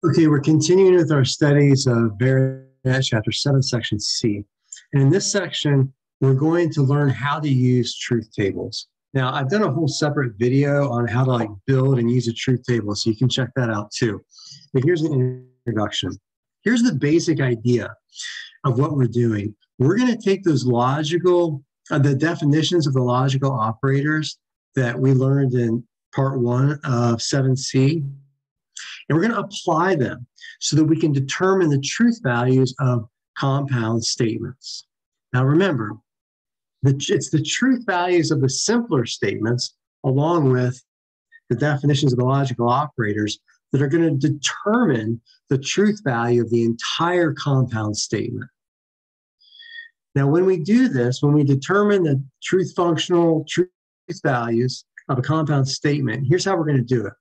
Okay, we're continuing with our studies of Baronett, Chapter 7, Section C. And in this section, we're going to learn how to use truth tables. Now, I've done a whole separate video on how to build and use a truth table, so you can check that out too. But here's an introduction. Here's the basic idea of what we're doing. We're going to take those the definitions of the logical operators that we learned in part 1 of 7C, and we're going to apply them so that we can determine the truth values of compound statements. Now remember, it's the truth values of the simpler statements along with the definitions of the logical operators that are going to determine the truth value of the entire compound statement. Now, when we do this, when we determine the truth values of a compound statement, here's how we're going to do it.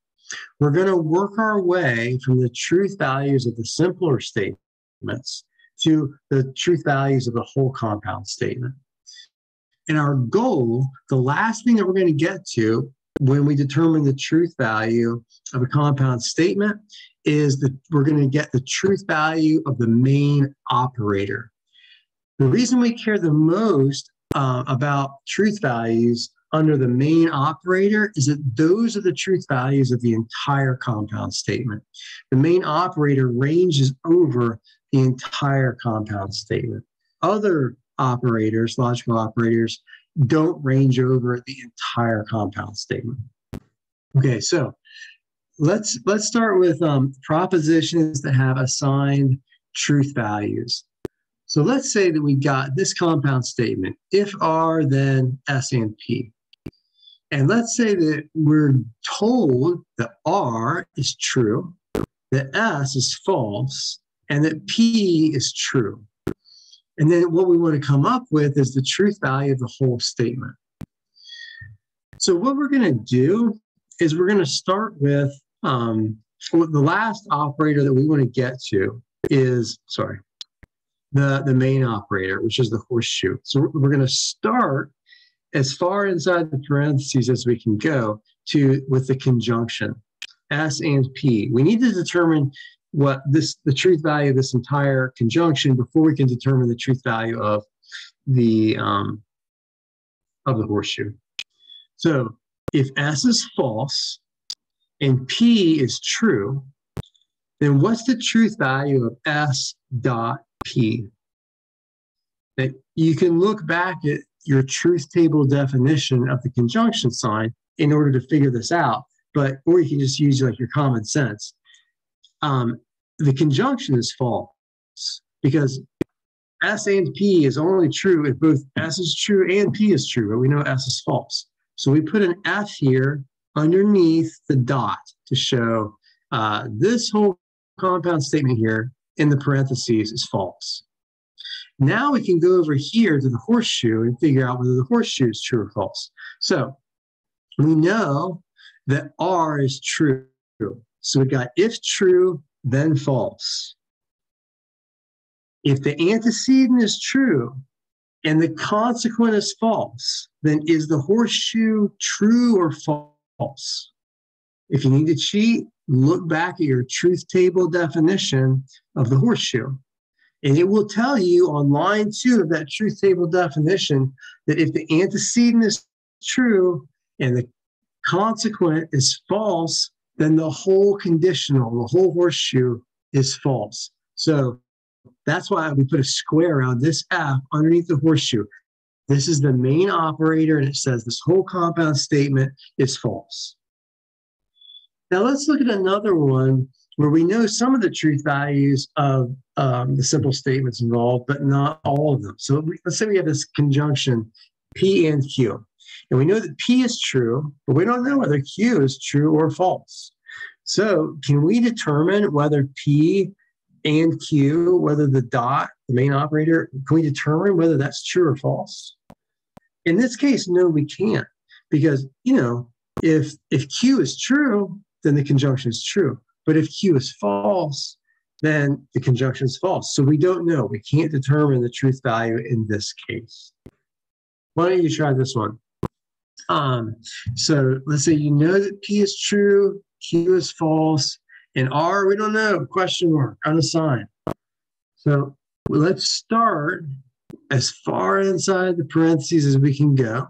We're going to work our way from the truth values of the simpler statements to the truth values of the whole compound statement. And our goal, the last thing that we're going to get to when we determine the truth value of a compound statement is that we're going to get the truth value of the main operator. The reason we care the most about truth values under the main operator is that those are the truth values of the entire compound statement. The main operator ranges over the entire compound statement. Other operators, logical operators, don't range over the entire compound statement. Okay, so let's start with propositions that have assigned truth values. So let's say that we got this compound statement, if R, then S and P. And let's say that we're told that R is true, that S is false, and that P is true. And then what we want to come up with is the truth value of the whole statement. So what we're going to do is we're going to start with the last operator that we want to get to is, the main operator, which is the horseshoe. So we're going to start as far inside the parentheses as we can go with the conjunction, S and P. We need to determine what the truth value of this entire conjunction before we can determine the truth value of the horseshoe. So if S is false and P is true, then what's the truth value of S dot P? That you can look back at your truth table definition of the conjunction sign in order to figure this out, or you can just use your common sense. The conjunction is false because S and P is only true if both S is true and P is true, but we know S is false. So we put an F here underneath the dot to show this whole compound statement here in the parentheses is false. Now we can go over here to the horseshoe and figure out whether the horseshoe is true or false. So we know that R is true. So we've got if true, then false. If the antecedent is true and the consequent is false, then is the horseshoe true or false? If you need to cheat, look back at your truth table definition of the horseshoe. And it will tell you on line 2 of that truth table definition that if the antecedent is true and the consequent is false, then the whole conditional, the whole horseshoe is false. So that's why we put a square around this F underneath the horseshoe. This is the main operator, and it says this whole compound statement is false. Now let's look at another one where we know some of the truth values of the simple statements involved, but not all of them. So let's say we have this conjunction P and Q. And we know that P is true, but we don't know whether Q is true or false. So can we determine whether P and Q, whether the dot, the main operator, can we determine whether that's true or false? In this case, no, we can't. Because, if Q is true, then the conjunction is true. But if Q is false, then the conjunction is false. So we don't know. We can't determine the truth value in this case. Why don't you try this one? So let's say you know that P is true, Q is false, And R, we don't know, question mark, unassigned. So let's start as far inside the parentheses as we can go.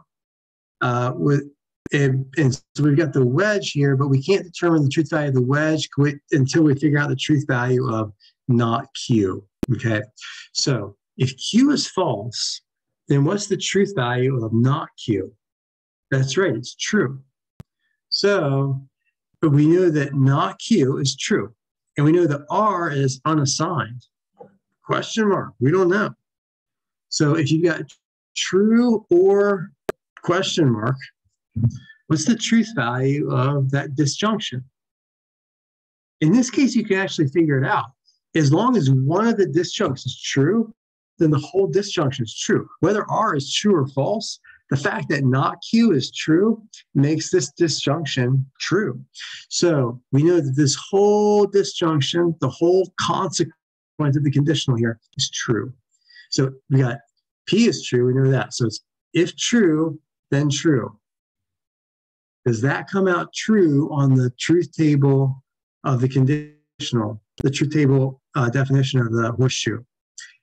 And so we've got the wedge here, but we can't determine the truth value of the wedge until we figure out the truth value of not Q. Okay, so if Q is false, then what's the truth value of not Q? That's right, it's true. So but we know that not Q is true, and we know that R is unassigned. Question mark, we don't know. So if you've got true or question mark, what's the truth value of that disjunction? In this case, you can actually figure it out. As long as one of the disjuncts is true, then the whole disjunction is true. Whether R is true or false, the fact that not Q is true makes this disjunction true. So we know that this whole disjunction, the whole consequence of the conditional here is true. So we got P is true, we know that. So it's if true, then true. Does that come out true on the truth table of the conditional, the truth table definition of the horseshoe?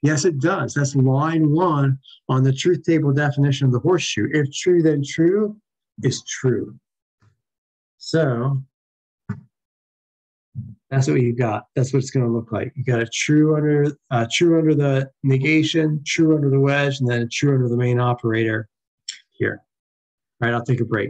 Yes, it does. That's line 1 on the truth table definition of the horseshoe. If true, then true is true. So that's what you got. That's what it's going to look like. You got a true under the negation, true under the wedge, and then a true under the main operator here. All right, I'll take a break.